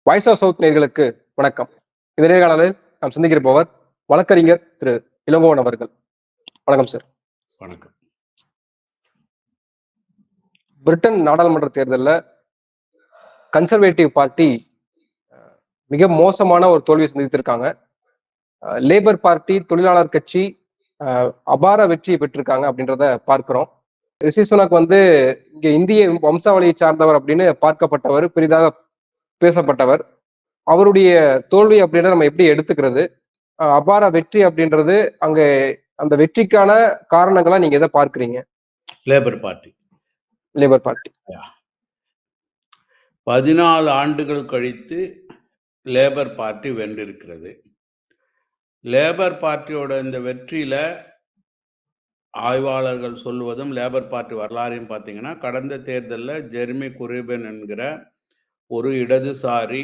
Voice of south நேயர்களுக்கு வணக்கம். இந்த நேர்காணலில் நாம் சந்திக்கிறப்பவர் வழக்கறிஞர் திரு இளங்கோவன் அவர்கள். வணக்கம் சார். வணக்கம். பிரிட்டன் நாடாளுமன்ற தேர்தலில் கன்சர்வேட்டிவ் பார்ட்டி மிக மோசமான ஒரு தோல்வியை சந்தித்திருக்காங்க. லேபர் பார்ட்டி, தொழிலாளர் கட்சி அபார வெற்றியை பெற்றிருக்காங்க அப்படின்றத பார்க்கிறோம். ரிஷி சுனக் இங்க இந்திய வம்சாவளியை சார்ந்தவர் அப்படின்னு பார்க்கப்பட்டவர், பெரிதாக பேசப்பட்டவர். அவருடைய தோல்வி அப்படின்றத நம்ம எப்படி எடுத்துக்கிறது? அபார வெற்றி அப்படின்றது அங்க அந்த வெற்றிக்கான காரணங்களா நீங்க எதை பார்க்கிறீங்க? லேபர் பார்ட்டி 14 ஆண்டுகள் கழித்து லேபர் பார்ட்டி வென்றிருக்கிறது. லேபர் பார்ட்டியோட இந்த வெற்றியில ஆய்வாளர்கள் சொல்லுவதும், லேபர் பார்ட்டி வரலாறையும் பார்த்தீங்கன்னா, கடந்த தேர்தலில் ஜெர்மி குரிபன் என்கிற ஒரு இடதுசாரி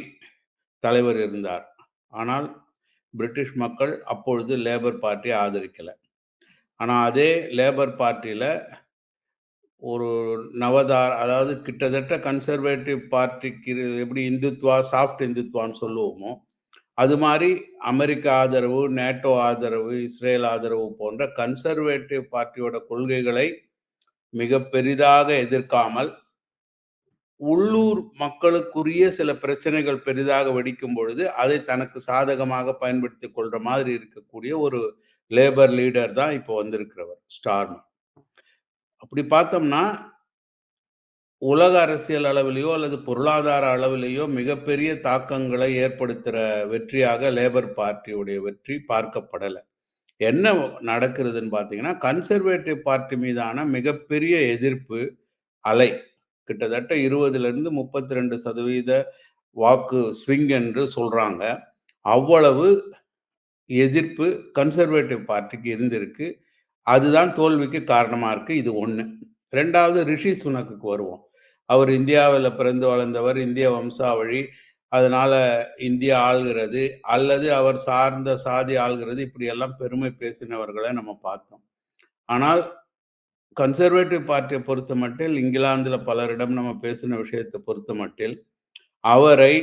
தலைவர் இருந்தார். ஆனால் பிரிட்டிஷ் மக்கள் அப்பொழுது லேபர் பார்ட்டியை ஆதரிக்கல. ஆனால் அதே லேபர் பார்ட்டியில ஒரு அதாவது கிட்டத்தட்ட கன்சர்வேட்டிவ் பார்ட்டிக்கு எப்படி இந்துத்வா, சாஃப்ட் இந்துத்வான்னு சொல்லுவோமோ, அது மாதிரி அமெரிக்க ஆதரவு, நேட்டோ ஆதரவு, இஸ்ரேல் ஆதரவு போன்ற கன்சர்வேட்டிவ் பார்ட்டியோட கொள்கைகளை மிக பெரிதாக எதிர்க்காமல், உள்ளூர் மக்களுக்குரிய சில பிரச்சனைகள் பெரிதாக வெடிக்கும் பொழுது அதை தனக்கு சாதகமாக பயன்படுத்தி கொள்ற மாதிரி இருக்கக்கூடிய ஒரு லேபர் லீடர் தான் இப்போ வந்திருக்கிறவர், ஸ்டார்மர். அப்படி பார்த்தோம்னா, உலக அரசியல் அளவிலேயோ அல்லது பொருளாதார அளவிலேயோ மிகப்பெரிய தாக்கங்களை ஏற்படுத்துகிற வெற்றியாக லேபர் பார்ட்டியுடைய வெற்றி பார்க்கப்படலை. என்ன நடக்கிறதுன்னு பார்த்தீங்கன்னா, கன்சர்வேட்டிவ் பார்ட்டி மீதான மிகப்பெரிய எதிர்ப்பு அலை, கிட்டத்தட்ட 20லிருந்து 32% வாக்கு ஸ்விங் என்று சொல்றாங்க. அவ்வளவு எதிர்ப்பு கன்சர்வேட்டிவ் பார்ட்டிக்கு இருந்திருக்கு. அதுதான் தோல்விக்கு காரணமா இருக்கு. இது ஒண்ணு. ரெண்டாவது, ரிஷி சுனக்கு வருவோம். அவர் இந்தியாவில் பிறந்து வளர்ந்தவர், இந்திய வம்சாவழி, அதனால இந்தியா ஆள்கிறது அல்லது அவர் சார்ந்த சாதி ஆள்கிறது, இப்படி எல்லாம் பெருமை பேசினவர்களை நம்ம பார்த்தோம். ஆனால் கன்சர்வேட்டிவ் பார்ட்டியை பொறுத்த மட்டில், இங்கிலாந்தில் பலரிடம் நம்ம பேசின விஷயத்தை பொறுத்த மட்டில், அவரை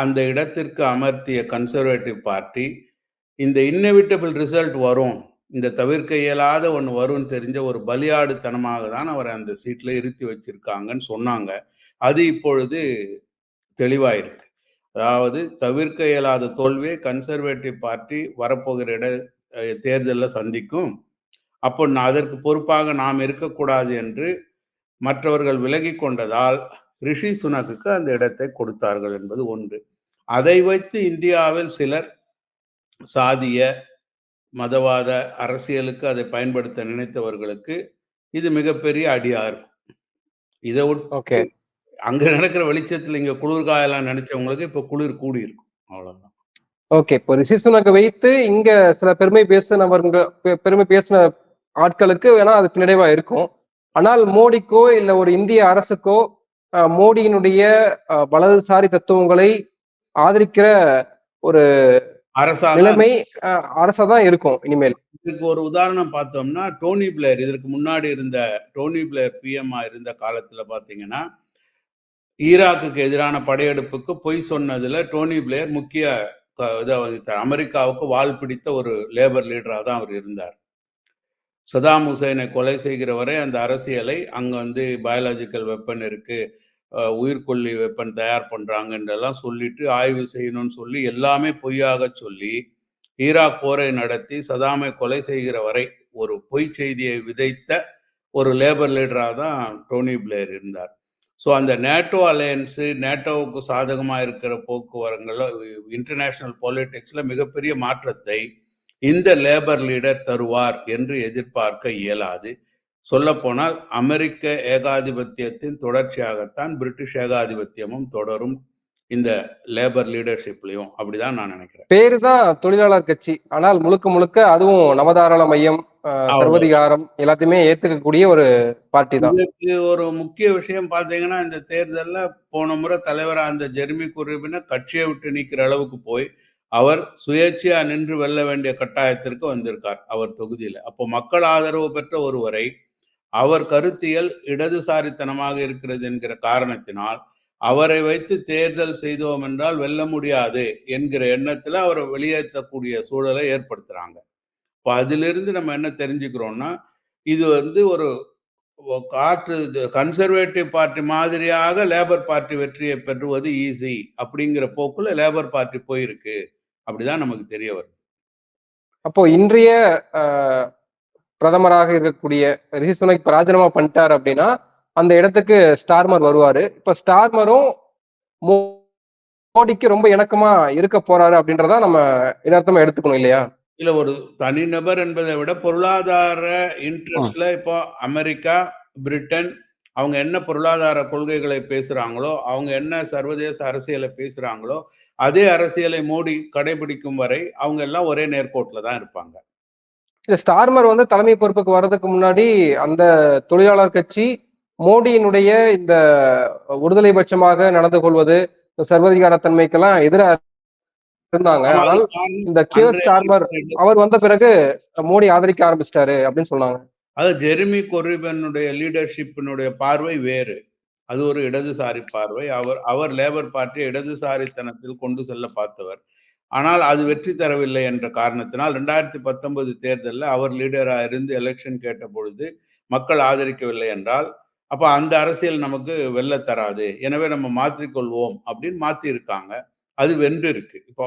அந்த இடத்திற்கு அமர்த்திய கன்சர்வேட்டிவ் பார்ட்டி இந்த இன்னெவிட்டபிள் ரிசல்ட் வரும், இந்த தவிர்க்க இயலாத ஒன்று வரும்னு தெரிஞ்ச ஒரு பலியாடுத்தனமாக தான் அவரை அந்த சீட்ல இருத்தி வச்சிருக்காங்கன்னு சொன்னாங்க. அது இப்பொழுது தெளிவாயிருக்கு. அதாவது தவிர்க்க இயலாத தோல்வியை கன்சர்வேட்டிவ் பார்ட்டி வரப்போகிற தேர்தலில் சந்திக்கும். அப்போ அதற்கு பொறுப்பாக நாம் இருக்கக்கூடாது என்று மற்றவர்கள் விலகி கொண்டதால் ரிஷி சுனக்கு அந்த இடத்தை கொடுத்தார்கள் என்பது ஒன்று. அதை வைத்து இந்தியாவில் சிலர் சாதிய மதவாத அரசியலுக்கு அதை பயன்படுத்த நினைத்தவர்களுக்கு இது மிகப்பெரிய அடியா இருக்கும். இதை விட்டு அங்க நடக்கிற வெளிச்சத்துல இங்க குளிர்காயலாம் நினைச்சவங்களுக்கு இப்ப குளிர் கூடி இருக்கும். அவ்வளவுதான். ஓகே, இப்போ ரிஷி சுனக்கை வைத்து இங்க சில பெருமை பேசின ஆட்களுக்கு வேணா அது பின்னடைவா இருக்கும். ஆனால் மோடிக்கோ இல்ல ஒரு இந்திய அரசுக்கோ மோடியினுடைய வலதுசாரி தத்துவங்களை ஆதரிக்கிற ஒரு நிலைமை அரசாதான் இருக்கும் இனிமேல். இதுக்கு ஒரு உதாரணம் பார்த்தோம்னா, டோனி பிளேர், இதற்கு முன்னாடி இருந்த டோனி பிளேர் பிஎம்ஆ இருந்த காலத்துல பாத்தீங்கன்னா, ஈராக்குக்கு எதிரான படையெடுப்புக்கு பொய் சொன்னதுல டோனி பிளேர் முக்கிய அமெரிக்காவுக்கு வால் பிடித்த ஒரு லேபர் லீடரா தான் அவர் இருந்தார். சதாம் ஹுசைனை கொலை செய்கிற வரை அந்த அரசியலை அங்க பயாலஜிக்கல் வெப்பன் இருக்கு, உயிர்கொல்லி வெப்பன் தயார் பண்றாங்கன்றெல்லாம் சொல்லிட்டு ஆய்வு செய்யணும்னு சொல்லி எல்லாமே பொய்யாக சொல்லி ஈராக் போரை நடத்தி சதாமை கொலை செய்கிற வரை ஒரு பொய் செய்தியை விதைத்த ஒரு லேபர் லீடராக தான் டோனி பிளேர் இருந்தார். ஸோ அந்த நேட்டோ அலையன்ஸு, நேட்டோவுக்கு சாதகமாக இருக்கிற போக்குவரங்களை, இன்டர்நேஷனல் பாலிடிக்ஸில் மிகப்பெரிய மாற்றத்தை இந்த லேபர் லீடர் தருவார் என்று எதிர்பார்க்க இயலாது. சொல்லப்போனால் அமெரிக்க ஏகாதிபத்தியத்தின் தொடர்ச்சியாகத்தான் பிரிட்டிஷ் ஏகாதிபத்தியமும் தொடரும் இந்த லேபர் லீடர்ஷிப்லையும். அப்படிதான் நான் நினைக்கிறேன். பேரு தான் தொழிலாளர் கட்சி, ஆனால் முழுக்க முழுக்க அதுவும் நவதாராள மையம், சர்வதிகாரம் எல்லாத்தையுமே ஏத்துக்கக்கூடிய ஒரு பார்ட்டி தான். இதுக்கு ஒரு முக்கிய விஷயம் பாத்தீங்கன்னா, இந்த தேர்தலில் போன முறை தலைவராக அந்த ஜெர்மி குரிபனை கட்சியை விட்டு நீக்கிற அளவுக்கு போய் அவர் சுயேட்சையா நின்று வெல்ல வேண்டிய கட்டாயத்திற்கு வந்திருக்கார் அவர் தொகுதியில். அப்போ மக்கள் ஆதரவு பெற்ற ஒருவரை அவர் கருத்தியல் இடதுசாரித்தனமாக இருக்கிறது என்கிற காரணத்தினால் அவரை வைத்து தேர்தல் செய்தோம் என்றால் வெல்ல முடியாது என்கிற எண்ணத்துல அவரை வெளியேற்றக்கூடிய சூழலை ஏற்படுத்துறாங்க. இப்போ அதிலிருந்து நம்ம என்ன தெரிஞ்சுக்கிறோம்னா, இது வந்து ஒரு காற்று கன்சர்வேட்டிவ் பார்ட்டி மாதிரியாக லேபர் பார்ட்டி வெற்றியை பெறுவது ஈஸி அப்படிங்கிற போக்குல லேபர் பார்ட்டி போயிருக்கு. அப்படிதான் நமக்கு தெரிய வருது. அப்போ இன்றைய பிரதமராக இருக்கக்கூடிய ரிஷி சுனக் இப்ப ராஜினாமா பண்ணிட்டாரு அப்படின்னா அந்த இடத்துக்கு ஸ்டார்மர் வருவாரு. இப்ப ஸ்டார்மரும் மோடிக்கு ரொம்ப இணக்கமா இருக்க போறாரு அப்படின்றத நம்ம யதார்த்தமா எடுத்துக்கணும் இல்லையா? இல்ல ஒரு தனிநபர் என்பதை விட பொருளாதார இன்ட்ரெஸ்ட்ல இப்போ அமெரிக்கா, பிரிட்டன் அவங்க என்ன பொருளாதார கொள்கைகளை பேசுறாங்களோ, அவங்க என்ன சர்வதேச அரசியலை பேசுறாங்களோ, அதே அரசியலை மோடி கடைபிடிக்கும் வரை அவங்க எல்லாம் ஒரே நேர்கோட்டுல தான் இருப்பாங்க. இல்ல ஸ்டார்மர் வந்து தலைமை பொறுப்புக்கு வர்றதுக்கு முன்னாடி அந்த தொழிலாளர் கட்சி மோடியினுடைய இந்த ஒருதலை பட்சமாக நடந்து கொள்வது, சர்வதிகார தன்மைக்கெல்லாம் எதிராக இருந்தாங்க. ஆமா, ஆனால் அதுக்கு காரணம் இந்த கியர் அன்றைய ஸ்டார்மர் அவர் வந்த பிறகு மோடி ஆதரிக்க ஆரம்பிச்சிட்டாரு அப்படின்னு சொன்னாங்க. அது ஜெரிமி கொர்பினுடைய லீடர்ஷிப்பினுடைய பார்வை வேறு. அது ஒரு இடதுசாரி பார்வை. அவர் லேபர் பார்ட்டியை இடதுசாரித்தனத்தில் கொண்டு செல்ல பார்த்தவர். ஆனால் அது வெற்றி தரவில்லை என்ற காரணத்தினால் 2019 தேர்தல்ல அவர் லீடரா இருந்து எலெக்ஷன் கேட்ட பொழுது மக்கள் ஆதரிக்கவில்லை என்றால், அப்ப அந்த அரசியல் நமக்கு வெல்ல தராது. எனவே நம்ம மாற்றிக்கொள்வோம் அப்படின்னு மாத்தி இருக்காங்க. அது வென்று இருக்கு. இப்போ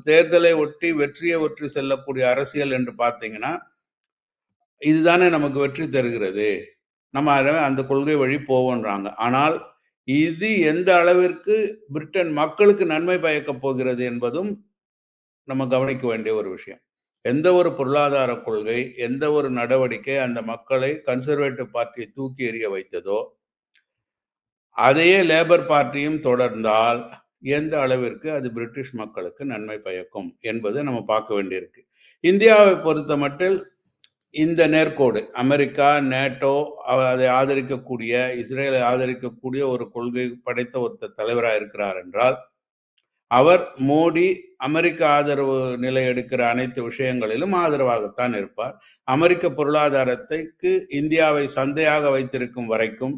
தேர்தலை ஒட்டி வெற்றியை ஒற்றி செல்லக்கூடிய அரசியல் என்று பார்த்தீங்கன்னா, இதுதானே நமக்கு வெற்றி தருகிறது. நம்ம அந்த கொள்கை வழி போவோன்றாங்க. ஆனால் இது எந்த அளவிற்கு பிரிட்டன் மக்களுக்கு நன்மை பயக்கப் போகிறது என்பதும் நம்ம கவனிக்க வேண்டிய ஒரு விஷயம். எந்த ஒரு பொருளாதார கொள்கை, எந்த ஒரு நடவடிக்கை அந்த மக்களை கன்சர்வேட்டிவ் பார்ட்டியை தூக்கி எறிய வைத்ததோ, அதையே லேபர் பார்ட்டியும் தொடர்ந்தால் எந்த அளவிற்கு அது பிரிட்டிஷ் மக்களுக்கு நன்மை பயக்கும் என்பதை நம்ம பார்க்க வேண்டியிருக்கு. இந்தியாவை பொறுத்த மட்டில் இந்த நேர்கோடு அமெரிக்கா, நேட்டோ அதை ஆதரிக்கக்கூடிய, இஸ்ரேலை ஆதரிக்கக்கூடிய ஒரு கொள்கை படைத்த ஒருத்தர் தலைவராக இருக்கிறார் என்றால், அவர் மோடி அமெரிக்க ஆதரவு நிலை எடுக்கிற அனைத்து விஷயங்களிலும் ஆதரவாகத்தான் இருப்பார். அமெரிக்க பொருளாதாரத்துக்கு இந்தியாவை சந்தையாக வைத்திருக்கும் வரைக்கும்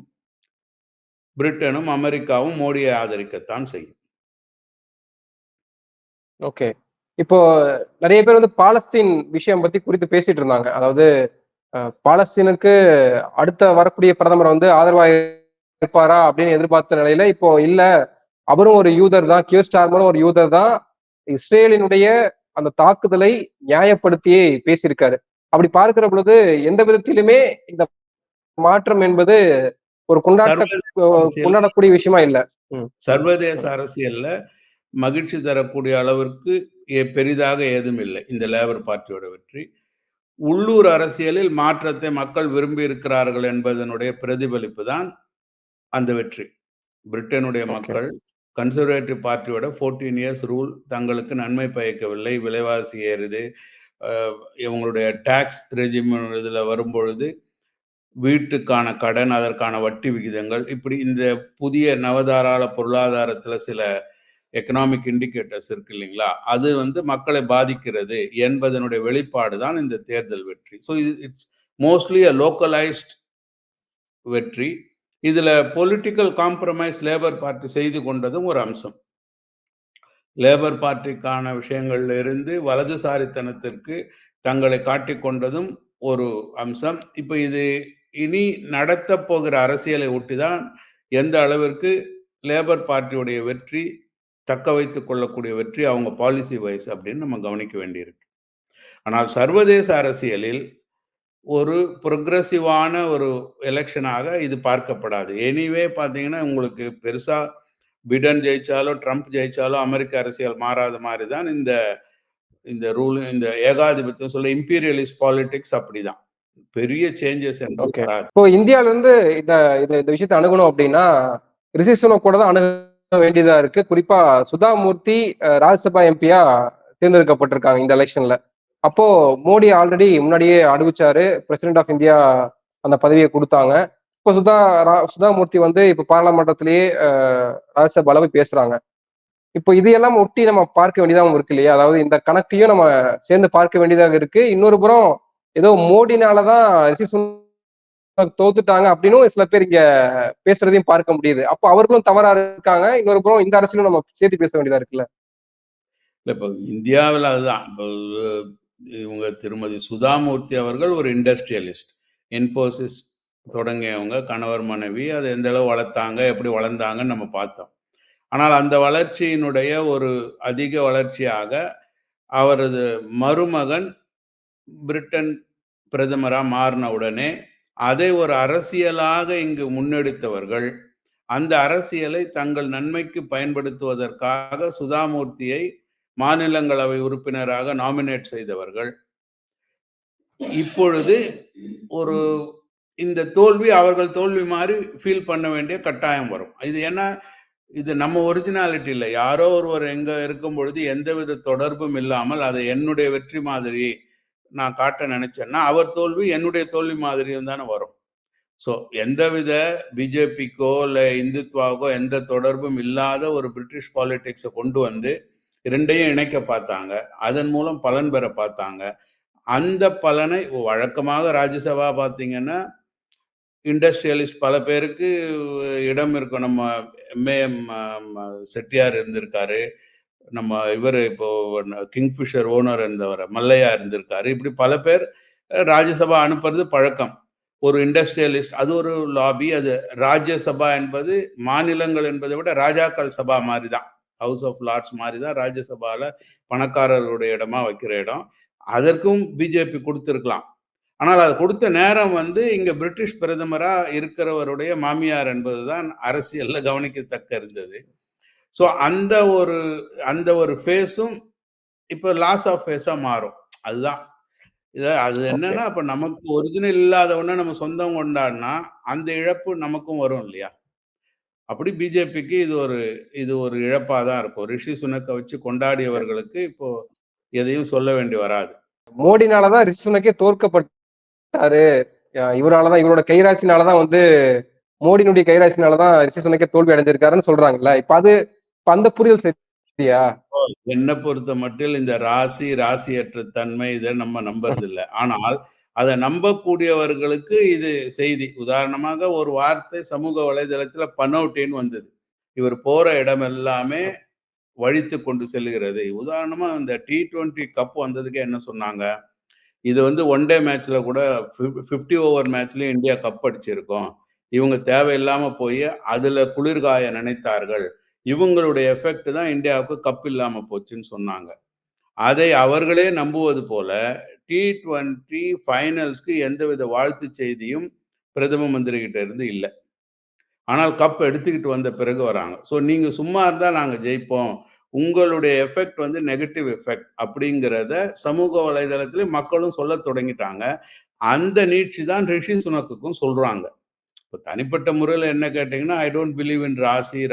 பிரிட்டனும் அமெரிக்காவும் மோடியை ஆதரிக்கத்தான் செய்யும். ஓகே. இப்போ நிறைய பேர் வந்து பாலஸ்தீன் விஷயம் பத்தி குறித்து பேசிட்டு இருந்தாங்க. அதாவது பாலஸ்தீனுக்கு அடுத்த வரக்கூடிய பிரதமர் வந்து ஆதரவாக இருப்பாரா அப்படின்னு எதிர்பார்த்த நிலையில இப்போ இல்ல, அவரும் ஒரு யூதர் தான், கியர் ஸ்டார்மரும் ஒரு யூதர் தான், இஸ்ரேலினுடைய அந்த தாக்குதலை நியாயப்படுத்தியே பேசியிருக்காரு. அப்படி பார்க்கிற பொழுது எந்த விதத்திலுமே இந்த மாற்றம் என்பது ஒரு கொண்டாடக்கூடிய விஷயமா இல்ல. சர்வதேச அரசியல்ல மகிழ்ச்சி தரக்கூடிய அளவிற்கு பெரிதாக ஏதும் இல்லை இந்த லேபர் பார்ட்டியோட வெற்றி. உள்ளூர் அரசியலில் மாற்றத்தை மக்கள் விரும்பி இருக்கிறார்கள் என்பதனுடைய பிரதிபலிப்பு தான் அந்த வெற்றி. பிரிட்டனுடைய மக்கள் கன்சர்வேட்டிவ் பார்ட்டியோட 14 இயர்ஸ் ரூல் தங்களுக்கு நன்மை பயக்கவில்லை. விலைவாசி ஏறுது, இவங்களுடைய டாக்ஸ் ரெஜிம் இதுல வரும்பொழுது வீட்டுக்கான கடன், அதற்கான வட்டி விகிதங்கள், இப்படி இந்த புதிய நவதாராள பொருளாதாரத்துல சில எக்கனாமிக் இண்டிகேட்டர்ஸ் இருக்கு இல்லைங்களா, அது வந்து மக்களை பாதிக்கிறது என்பதனுடைய வெளிப்பாடு தான் இந்த தேர்தல் வெற்றி. So it's mostly a localised வெற்றி. இதுல பொலிட்டிக்கல் காம்ப்ரமைஸ் லேபர் பார்ட்டி செய்து கொண்டதும் ஒரு அம்சம். லேபர் பார்ட்டிக்கான விஷயங்கள்ல இருந்து வலதுசாரித்தனத்திற்கு தங்களை காட்டிக்கொண்டதும் ஒரு அம்சம். இப்ப இது இனி நடத்த போகிற அரசியலை ஒட்டிதான் எந்த அளவிற்கு லேபர் பார்ட்டியுடைய வெற்றி தக்க வைத்துக் கொள்ளக்கூடிய வெற்றி அவங்க பாலிசி வைஸ் அப்படின்னு நம்ம கவனிக்க வேண்டியிருக்கு. ஆனால் சர்வதேச அரசியலில் ஒரு ப்ரொக்ரெசிவான ஒரு எலெக்ஷனாக இது பார்க்கப்படாது. எனிவே பார்த்தீங்கன்னா உங்களுக்கு பெருசா பிடன் ஜெயிச்சாலோ ட்ரம்ப் ஜெயிச்சாலோ அமெரிக்க அரசியல் மாறாத மாதிரி தான் இந்த ரூல், இந்த ஏகாதிபத்தியம் சொல்ல இம்பீரியலிஸ்ட் பாலிடிக்ஸ் அப்படிதான். பெரிய சேஞ்சஸ் வராது. இப்போ இந்தியால இருந்து இந்த விஷயத்தை அணுகணும் அப்படின்னா ரிஷி சுனக் கூட தான் அணுக வேண்டியதா இருக்கு. குறிப்பா சுதா மூர்த்தி ராஜ்யசபா எம்பியா தேர்ந்தெடுக்கப்பட்டிருக்காங்க இந்த எலெக்ஷன்ல. அப்போ மோடி ஆல்ரெடி முன்னாடியே அறிவிச்சாரு, பிரசிடென்ட் ஆஃப் இந்தியா அந்த பதவியை கொடுத்தாங்க. இப்போ சுதா மூர்த்தி வந்து இப்ப பாராளுமன்றத்திலேயே ராஜ்யசபால போய் பேசுறாங்க. இப்போ இதையெல்லாம் ஒட்டி நம்ம பார்க்க வேண்டியதாகவும் இருக்கு இல்லையா? அதாவது இந்த கணக்கையும் நம்ம சேர்ந்து பார்க்க வேண்டியதாக இருக்கு. இன்னொரு புறம் ஏதோ மோடினாலதான் ரிஷி சுனக் தோத்துட்டாங்க அப்படின்னு சில பேர் இங்க பேசுறதையும் பார்க்க முடியுது. அப்போ அவர்களும் தவறா இருக்காங்க. இன்னொரு புறம் இந்த அரசியலும் நம்ம சேர்த்து பேச வேண்டியதா இருக்குல்ல. இல்ல இப்போ இந்தியாவில் அதுதான். இப்போ இவங்க திருமதி சுதாமூர்த்தி அவர்கள் ஒரு இண்டஸ்ட்ரியலிஸ்ட். இன்ஃபோசிஸ் தொடங்கியவங்க, கணவர் மனைவி. அதை எந்த அளவு வளர்த்தாங்க, எப்படி வளர்ந்தாங்கன்னு நம்ம பார்த்தோம். ஆனால் அந்த வளர்ச்சியினுடைய ஒரு அதிக வளர்ச்சியாக அவரது மருமகன் பிரிட்டன் பிரதமரா மாறின உடனே அதை ஒரு அரசியலாக இங்கு முன்னெடுத்தவர்கள், அந்த அரசியலை தங்கள் நன்மைக்கு பயன்படுத்துவதற்காக சுதாமூர்த்தியை மாநிலங்களவை உறுப்பினராக நாமினேட் செய்தவர்கள். இப்பொழுது ஒரு இந்த தோல்வி அவர்கள் தோல்வி மாதிரி ஃபீல் பண்ண வேண்டிய கட்டாயம் வரும். இது ஏன்னா இது நம்ம ஒரிஜினாலிட்டி இல்லை. யாரோ ஒருவர் எங்க இருக்கும் பொழுது எந்தவித தொடர்பும் இல்லாமல் அதை என்னுடைய வெற்றி மாதிரி நான் காட்ட நினைச்சேன்னா அவர் தோல்வி என்னுடைய தோல்வி மாதிரியும் தானே வரும். ஸோ எந்தவித பிஜேபிக்கோ இல்லை இந்துத்வாவுக்கோ எந்த தொடர்பும் இல்லாத ஒரு பிரிட்டிஷ் பாலிடிக்ஸை கொண்டு வந்து இரண்டையும் இணைக்க பார்த்தாங்க. அதன் மூலம் பலன் பெற பார்த்தாங்க. அந்த பலனை வழக்கமாக ராஜ்யசபா பார்த்தீங்கன்னா இண்டஸ்ட்ரியலிஸ்ட் பல பேருக்கு இடம் இருக்கும். நம்ம எம்ஏஎம் செட்டியார் இருந்திருக்காரு. நம்ம இவர் இப்போ கிங்ஃபிஷர் ஓனர் இருந்தவர் மல்லையா இருந்திருக்காரு. இப்படி பல பேர் ராஜ்யசபா அனுப்புறது பழக்கம். ஒரு இண்டஸ்ட்ரியலிஸ்ட் அது ஒரு லாபி. அது ராஜ்யசபா என்பது மாநிலங்கள் என்பதை விட ராஜாக்கள் சபா மாதிரி தான், ஹவுஸ் ஆஃப் லார்ட்ஸ் மாதிரி தான் ராஜ்யசபால பணக்காரர்களுடைய இடமா வைக்கிற இடம். அதற்கும் பிஜேபி கொடுத்திருக்கலாம். ஆனால் அது கொடுத்த நேரம் இங்க பிரிட்டிஷ் பிரதமரா இருக்கிறவருடைய மாமியார் என்பதுதான் அரசியல்ல கவனிக்கத்தக்க இருந்தது. ஸோ அந்த ஒரு ஃபேஸும் இப்போ லாஸ் ஆஃப் ஃபேஸா மாறும். அதுதான் அது என்னன்னா, அப்ப நமக்கு ஒரிஜினல் இல்லாத ஒண்ண நம்ம சொந்தம் கொண்டாடினா அந்த இழப்பு நமக்கும் வரும் இல்லையா? அப்படி பிஜேபிக்கு இது ஒரு இழப்பா தான் இருக்கும். ரிஷி சுனக்க வச்சு கொண்டாடியவர்களுக்கு இப்போ எதையும் சொல்ல வேண்டி வராது. மோடினாலதான் ரிஷி சுனக்கே தோற்கப்பட்டாரு. இவராலதான், இவரோட கைராசினாலதான் மோடியினுடைய கைராசினாலதான் ரிஷி சுனக்கே தோல்வி அடைஞ்சிருக்காருன்னு சொல்றாங்கல்ல. இப்ப அந்த புரிதல் சரியா? என்னை பொறுத்த மட்டில் இந்த ராசியற்ற தன்மை இதை நம்ம நம்புறது இல்லை. ஆனால் அதை நம்பக்கூடியவர்களுக்கு இது செய்தி. உதாரணமாக ஒரு வார்த்தை சமூக வலைதளத்துல பனோட்டின்னு வந்தது. இவர் போற இடம் எல்லாமே வழித்து கொண்டு செல்லுகிறது. உதாரணமா இந்த T20 கப் வந்ததுக்கு என்ன சொன்னாங்க, இது ஒன் டே மேட்ச்ல கூட 50 ஓவர் மேட்ச்லயும் இந்தியா கப் அடிச்சிருக்கோம். இவங்க தேவையில்லாம போய் அதுல குளிர்காய நினைத்தார்கள். இவங்களுடைய எஃபெக்ட் தான் இந்தியாவுக்கு கப் இல்லாம போச்சுன்னு சொன்னாங்க. அதை அவர்களே நம்புவது போல T20 ஃபைனல்ஸ்க்கு எந்தவித வாழ்த்து செய்தியும் பிரதம மந்திரி கிட்ட இருந்து இல்லை. ஆனால் கப் எடுத்துக்கிட்டு வந்த பிறகு வராங்க. ஸோ நீங்க சும்மா இருந்தா நாங்க ஜெயிப்போம், உங்களுடைய எஃபெக்ட் நெகட்டிவ் எஃபெக்ட் அப்படிங்கிறத சமூக வலைதளத்துல மக்களும் சொல்ல தொடங்கிட்டாங்க. அந்த நீட்சி தான் ரிஷி சுனக்குக்கும் சொல்றாங்க. இப்போ தனிப்பட்ட முறையில் என்ன கேட்டீங்கன்னா, ஐ டோன்ட் பிலீவ் இன்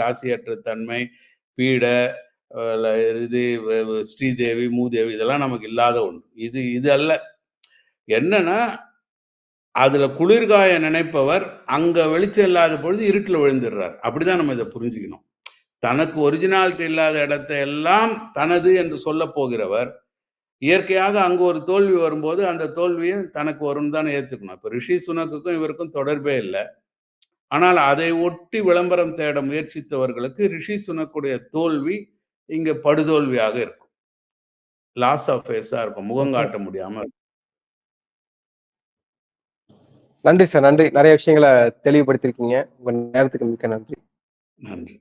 ராசியற்ற தன்மை, பீட, இது ஸ்ரீதேவி, மூதேவி இதெல்லாம் நமக்கு இல்லாத ஒன்று. இது அல்ல. என்னன்னா அதுல குளிர்காய நினைப்பவர் அங்க வெளிச்சம் இல்லாத பொழுது இருட்டில் விழுந்துடுறார். அப்படிதான் நம்ம இதை புரிஞ்சுக்கணும். தனக்கு ஒரிஜினாலிட்டி இல்லாத இடத்தை எல்லாம் தனது என்று சொல்ல போகிறவர் இயற்கையாக அங்கு ஒரு தோல்வி வரும்போது அந்த தோல்வியை தனக்கு வரும்னு தானே ஏத்துக்கணும். இப்ப ரிஷி சுனக்குக்கும் இவருக்கும் தொடர்பே இல்லை. ஆனால் அதை ஒட்டி விளம்பரம் தேட முயற்சித்தவர்களுக்கு ரிஷி சுனக்குடைய தோல்வி இங்க படுதோல்வியாக இருக்கும். லாஸ் ஆஃப் ஃபேஸா இருக்கும். முகம் காட்ட முடியாம இருக்கும். நன்றி சார், நன்றி. நிறைய விஷயங்களை தெளிவுபடுத்திருக்கீங்க. உங்க நேரத்துக்கு மிக்க நன்றி. நன்றி.